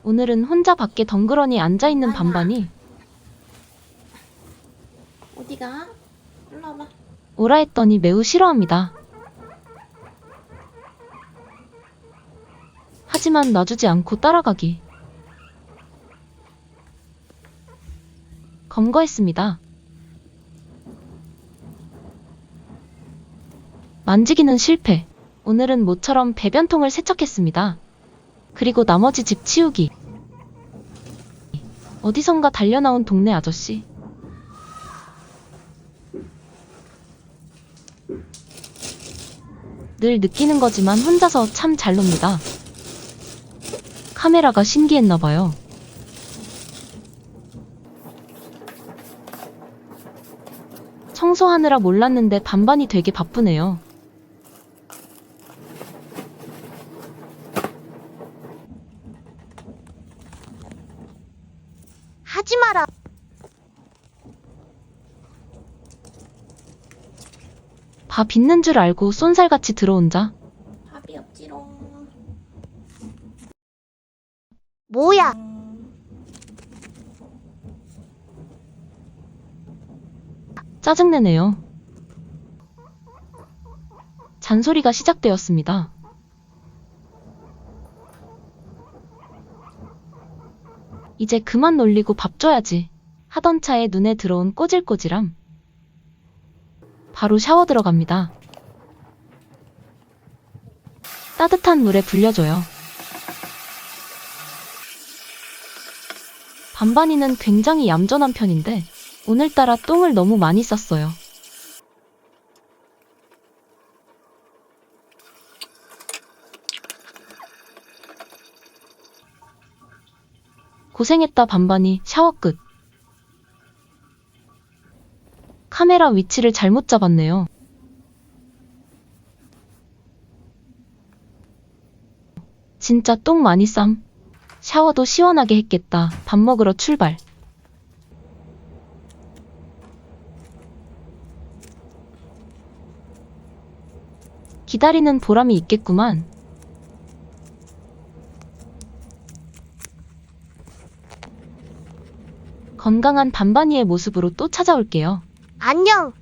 오늘은 혼자 밖에 덩그러니 앉아있는 반반이 어디가? 일로 와봐. 오라 했더니 매우 싫어합니다. 하지만 놔주지 않고 따라가기. 검거했습니다. 만지기는 실패. 오늘은 모처럼 배변통을 세척했습니다. 그리고 나머지 집 치우기. 어디선가 달려나온 동네 아저씨. 늘 느끼는 거지만 혼자서 참 잘 놉니다. 카메라가 신기했나봐요. 청소하느라 몰랐는데 반반이 되게 바쁘네요. 하지 마라. 밥 있는 줄 알고 쏜살같이 들어온 자. 밥이 없지롱. 뭐야? 짜증내네요. 잔소리가 시작되었습니다. 이제 그만 놀리고 밥 줘야지 하던 차에 눈에 들어온 꼬질꼬질함. 바로 샤워 들어갑니다. 따뜻한 물에 불려줘요. 반반이는 굉장히 얌전한 편인데 오늘따라 똥을 너무 많이 쌌어요. 고생했다 반반이. 샤워 끝. 카메라 위치를 잘못 잡았네요. 진짜 똥 많이 쌈. 샤워도 시원하게 했겠다. 밥 먹으러 출발. 기다리는 보람이 있겠구만. 건강한 반반이의 모습으로 또 찾아올게요. 안녕.